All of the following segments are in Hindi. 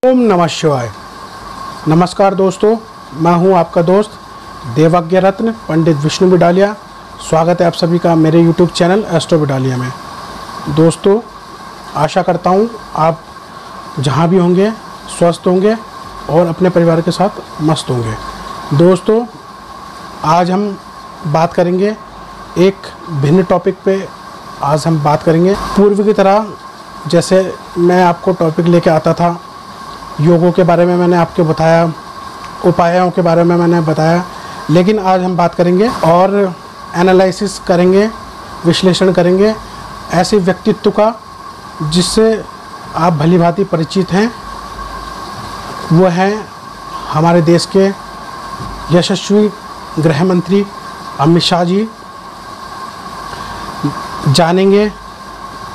ओम नमः शिवाय। नमस्कार दोस्तों, मैं हूं आपका दोस्त देवज्ञ रत्न पंडित विष्णु बिडालिया। स्वागत है आप सभी का मेरे YouTube चैनल एस्ट्रो बिडालिया में। दोस्तों, आशा करता हूं आप जहां भी होंगे स्वस्थ होंगे और अपने परिवार के साथ मस्त होंगे। दोस्तों, आज हम बात करेंगे एक भिन्न टॉपिक पे। आज हम बात करेंगे पूर्व की तरह, जैसे मैं आपको टॉपिक लेके आता था, योगों के बारे में मैंने आपको बताया, उपायों के बारे में मैंने बताया, लेकिन आज हम बात करेंगे और एनालिसिस करेंगे, विश्लेषण करेंगे ऐसे व्यक्तित्व का जिससे आप भली भांति परिचित हैं। वो हैं हमारे देश के यशस्वी गृह मंत्री अमित शाह जी। जानेंगे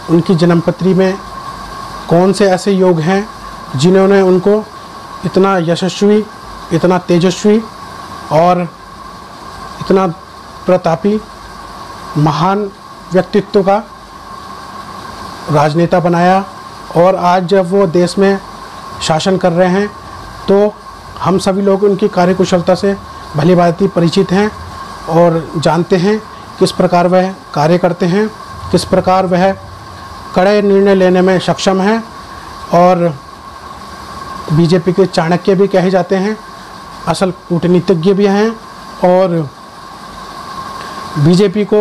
उनकी जन्मपत्री में कौन से ऐसे योग हैं जिन्होंने उनको इतना यशस्वी, इतना तेजस्वी और इतना प्रतापी महान व्यक्तित्व का राजनेता बनाया। और आज जब वो देश में शासन कर रहे हैं तो हम सभी लोग उनकी कार्यकुशलता से भली भांति परिचित हैं और जानते हैं किस प्रकार वह कार्य करते हैं, किस प्रकार वह कड़े निर्णय लेने में सक्षम हैं। और बीजेपी के चाणक्य भी कहे जाते हैं, असल कूटनीतिज्ञ भी हैं और बीजेपी को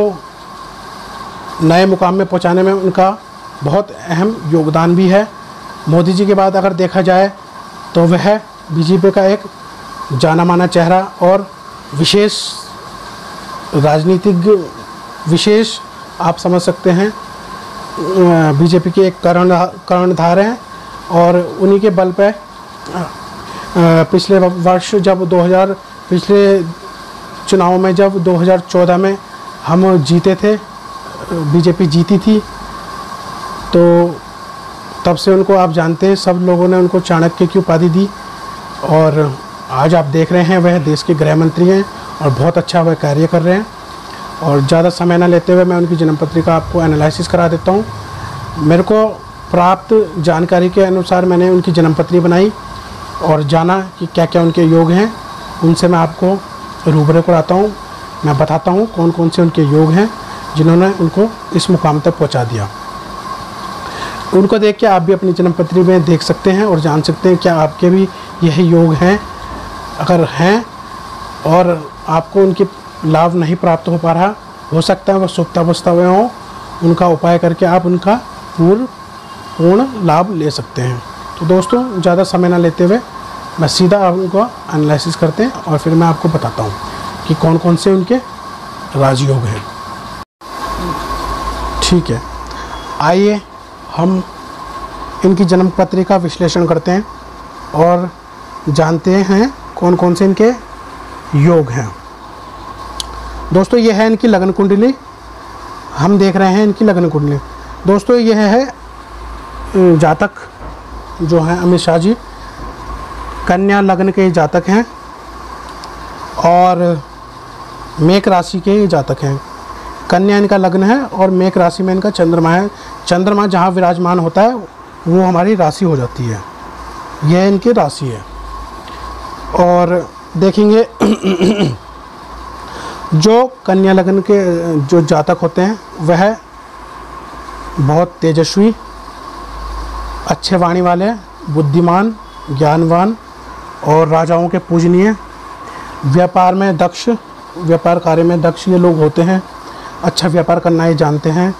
नए मुकाम में पहुंचाने में उनका बहुत अहम योगदान भी है। मोदी जी के बाद अगर देखा जाए तो वह बीजेपी का एक जाना माना चेहरा और विशेष राजनीतिज्ञ, विशेष आप समझ सकते हैं बीजेपी के एक कर्णधार हैं। और उन्हीं के बल पे पिछले वर्ष जब पिछले चुनाव में जब 2014 में हम जीते थे, बीजेपी जीती थी, तो तब से उनको आप जानते हैं, सब लोगों ने उनको चाणक्य की उपाधि दी। और आज आप देख रहे हैं वह देश के गृह मंत्री हैं और बहुत अच्छा वह कार्य कर रहे हैं। और ज़्यादा समय ना लेते हुए मैं उनकी जन्मपत्री का आपको एनालिसिस करा देता हूँ। मेरे को प्राप्त जानकारी के अनुसार मैंने उनकी जन्मपत्री बनाई और जाना कि क्या क्या उनके योग हैं। उनसे मैं आपको रूबरू कराता हूँ, मैं बताता हूँ कौन कौन से उनके योग हैं जिन्होंने उनको इस मुकाम तक पहुँचा दिया। उनको देख के आप भी अपनी जन्मपत्री में देख सकते हैं और जान सकते हैं क्या आपके भी यही योग हैं। अगर हैं और आपको उनके लाभ नहीं प्राप्त हो पा रहा, हो सकता है वह सुप्तावस्था में हो, उनका उपाय करके आप उनका पूर्ण लाभ ले सकते हैं। तो दोस्तों, ज़्यादा समय ना लेते हुए मैं सीधा उनको एनालिसिस करते हैं और फिर मैं आपको बताता हूँ कि कौन कौन से उनके राजयोग हैं। ठीक है, आइए हम इनकी जन्मपत्री का विश्लेषण करते हैं और जानते हैं कौन कौन से इनके योग हैं। दोस्तों, यह है इनकी लगन कुंडली। हम देख रहे हैं इनकी लगन कुंडली। दोस्तों, यह है जातक जो हैं अमित शाह जी, कन्या लग्न के जातक हैं और मेष राशि के जातक हैं। कन्या इनका लग्न है और मेष राशि में इनका चंद्रमा है। चंद्रमा जहाँ विराजमान होता है वो हमारी राशि हो जाती है, यह इनकी राशि है। और देखेंगे जो कन्या लग्न के जो जातक होते हैं वह बहुत तेजस्वी, अच्छे वाणी वाले, बुद्धिमान, ज्ञानवान और राजाओं के पूजनीय, व्यापार में दक्ष, व्यापार कार्य में दक्ष ये लोग होते हैं। अच्छा व्यापार करना ये जानते हैं।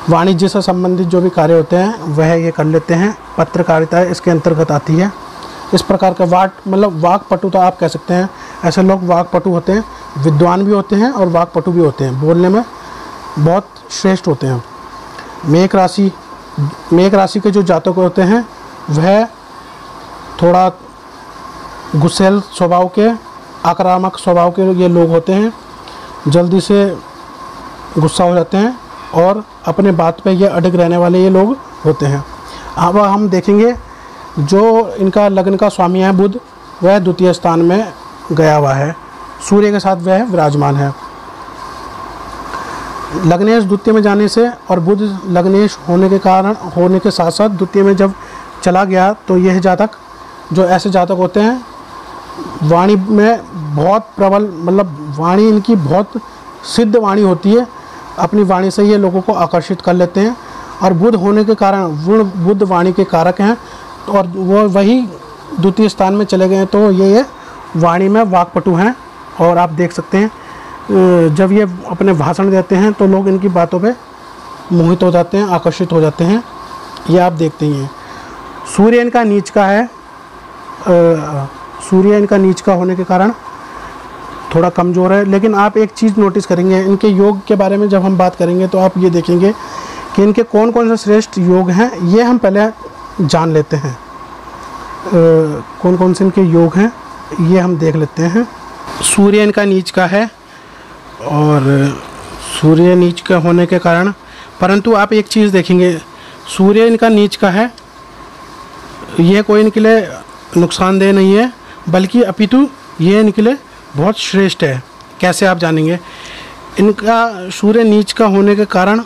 वाणिज्य से संबंधित जो भी कार्य होते हैं वह ये कर लेते हैं। पत्रकारिता इसके अंतर्गत आती है। इस प्रकार का वाक्पटुता आप कह सकते हैं। ऐसे लोग वाक्पटु होते हैं, विद्वान भी होते हैं और वाक्पटु भी होते हैं, बोलने में बहुत श्रेष्ठ होते हैं। मेष राशि के जो जातक होते हैं वह थोड़ा गुस्सैल स्वभाव के, आक्रामक स्वभाव के ये लोग होते हैं। जल्दी से गुस्सा हो जाते हैं और अपने बात पे ये अड़ग रहने वाले ये लोग होते हैं। अब हम देखेंगे जो इनका लग्न का स्वामी है बुध, वह द्वितीय स्थान में गया हुआ है, सूर्य के साथ वह विराजमान है। लग्नेश द्वितीय में जाने से और बुध लग्नेश होने के साथ साथ द्वितीय में जब चला गया तो यह जातक, जो ऐसे जातक होते हैं, वाणी में बहुत प्रबल, मतलब वाणी इनकी बहुत सिद्ध वाणी होती है, अपनी वाणी से ये लोगों को आकर्षित कर लेते हैं। और बुध होने के कारण, बुध वाणी के कारक हैं और वो वही द्वितीय स्थान में चले गए हैं, तो ये वाणी में वाक्पटु हैं। और आप देख सकते हैं जब ये अपने भाषण देते हैं तो लोग इनकी बातों पे मोहित हो जाते हैं, आकर्षित हो जाते हैं। ये आप देखते ही हैं। सूर्य इनका नीच का है, सूर्य इनका नीच का होने के कारण थोड़ा कमज़ोर है। लेकिन आप एक चीज़ नोटिस करेंगे, इनके योग के बारे में जब हम बात करेंगे तो आप ये देखेंगे कि इनके कौन कौन से श्रेष्ठ योग हैं, ये हम पहले जान लेते हैं। कौन कौन से इनके योग हैं ये हम देख लेते हैं। सूर्य इनका नीच का है और सूर्य नीच का होने के कारण, परंतु आप एक चीज़ देखेंगे, सूर्य इनका नीच का है, यह कोई इनके लिए नुकसानदेह नहीं है, बल्कि अपितु ये इनके लिए बहुत श्रेष्ठ है। कैसे आप जानेंगे? इनका सूर्य नीच का होने के कारण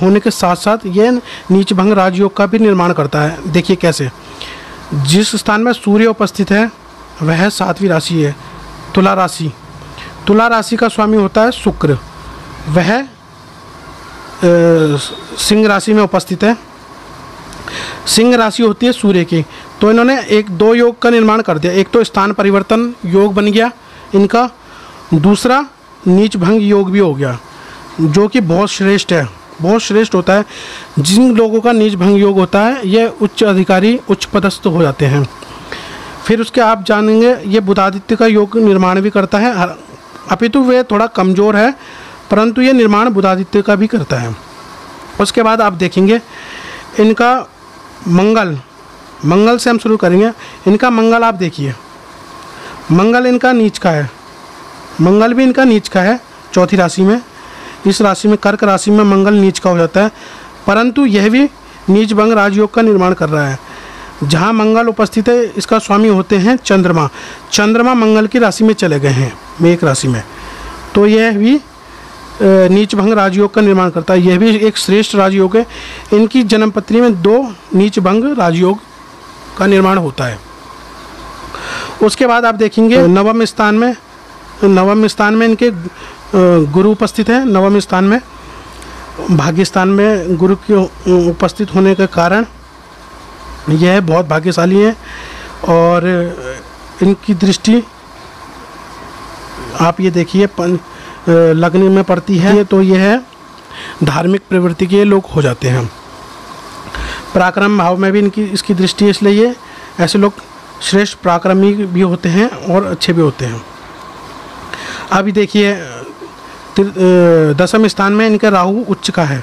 होने के साथ साथ ये नीच भंग राजयोग का भी निर्माण करता है। देखिए कैसे, जिस स्थान में सूर्य उपस्थित है वह 7वीं राशि है, तुला राशि। तुला राशि का स्वामी होता है शुक्र, वह सिंह राशि में उपस्थित है। सिंह राशि होती है सूर्य की। तो इन्होंने एक दो योग का निर्माण कर दिया। एक तो स्थान परिवर्तन योग बन गया इनका, दूसरा नीच भंग योग भी हो गया, जो कि बहुत श्रेष्ठ है, बहुत श्रेष्ठ होता है। जिन लोगों का नीच भंग योग होता है ये उच्च अधिकारी, उच्च पदस्थ हो जाते हैं। फिर उसके आप जानेंगे ये बुधादित्य का योग निर्माण भी करता है, अपितु वे थोड़ा कमज़ोर है, परंतु ये निर्माण बुधादित्य का भी करता है। उसके बाद आप देखेंगे इनका मंगल से हम शुरू करेंगे। इनका मंगल आप देखिए, मंगल इनका नीच का है, मंगल भी इनका नीच का है 4थी राशि में। इस राशि में, कर्क राशि में मंगल नीच का हो जाता है, परंतु यह भी नीच भंग राजयोग का निर्माण कर रहा है। जहाँ मंगल उपस्थित है इसका स्वामी होते हैं चंद्रमा। चंद्रमा मंगल की राशि में चले गए हैं, मेष राशि में, तो यह भी नीच भंग राजयोग का निर्माण करता है। यह भी एक श्रेष्ठ राजयोग है। इनकी जन्मपत्री में 2 नीच भंग राजयोग का निर्माण होता है। उसके बाद आप देखेंगे नवम स्थान में इनके गुरु उपस्थित है। नवम स्थान में, भाग्य स्थान में गुरु के उपस्थित होने के कारण यह बहुत भाग्यशाली है। और इनकी दृष्टि आप ये देखिए लग्न में पड़ती है, तो यह धार्मिक प्रवृत्ति के लोग हो जाते हैं। पराक्रम भाव में भी इसकी दृष्टि, इसलिए ये ऐसे लोग श्रेष्ठ पराक्रमी भी होते हैं और अच्छे भी होते हैं। अभी देखिए 10वें स्थान में इनका राहु उच्च का है।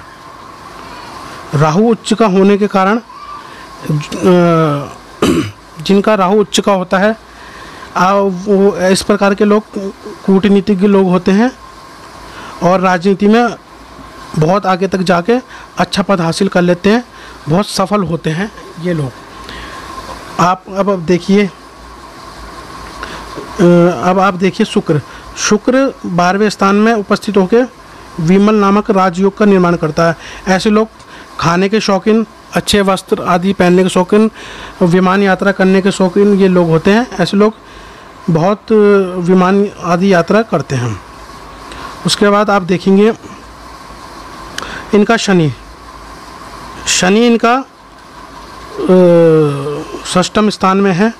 राहु उच्च का होने के कारण जिनका राहु उच्च का होता है वो इस प्रकार के लोग कूटनीतिज्ञ लोग होते हैं और राजनीति में बहुत आगे तक जाके अच्छा पद हासिल कर लेते हैं, बहुत सफल होते हैं ये लोग। आप देखिए, अब आप देखिए शुक्र 12वें स्थान में उपस्थित होकर विमल नामक राजयोग का निर्माण करता है। ऐसे लोग खाने के शौकीन, अच्छे वस्त्र आदि पहनने के शौकीन, विमान यात्रा करने के शौकीन ये लोग होते हैं। ऐसे लोग बहुत विमान आदि यात्रा करते हैं। उसके बाद आप देखेंगे इनका शनि इनका 6वें स्थान में है।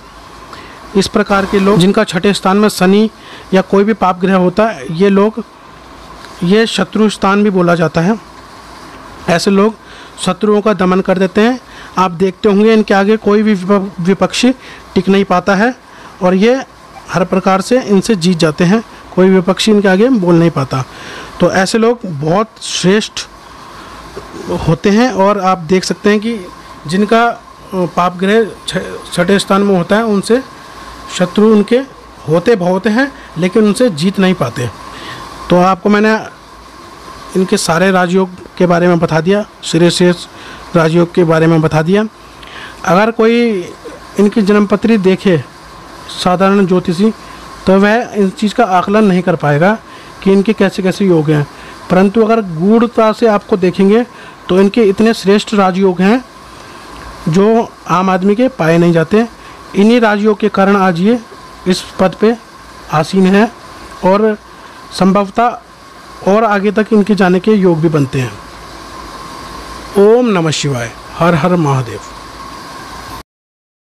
इस प्रकार के लोग जिनका 6ठे स्थान में शनि या कोई भी पाप ग्रह होता है, ये लोग, ये शत्रु स्थान भी बोला जाता है। ऐसे लोग शत्रुओं का दमन कर देते हैं। आप देखते होंगे इनके आगे कोई भी विपक्षी टिक नहीं पाता है और ये हर प्रकार से इनसे जीत जाते हैं। कोई विपक्षी इनके आगे बोल नहीं पाता। तो ऐसे लोग बहुत श्रेष्ठ होते हैं। और आप देख सकते हैं कि जिनका पाप ग्रह 6ठे स्थान में होता है, उनसे शत्रु उनके होते बहुत हैं, लेकिन उनसे जीत नहीं पाते। तो आपको मैंने इनके सारे राजयोग के बारे में बता दिया, श्रेष्ठ राजयोग के बारे में बता दिया। अगर कोई इनकी जन्मपत्री देखे साधारण ज्योतिषी, तो वह इस चीज़ का आकलन नहीं कर पाएगा कि इनके कैसे कैसे योग हैं। परंतु अगर गूढ़ता से आपको देखेंगे तो इनके इतने श्रेष्ठ राजयोग हैं जो आम आदमी के पाए नहीं जाते। इन्हीं राजियों के कारण आज ये इस पद पे आसीन है और संभवतः और आगे तक इनके जाने के योग भी बनते हैं। ओम नमः शिवाय। हर हर महादेव।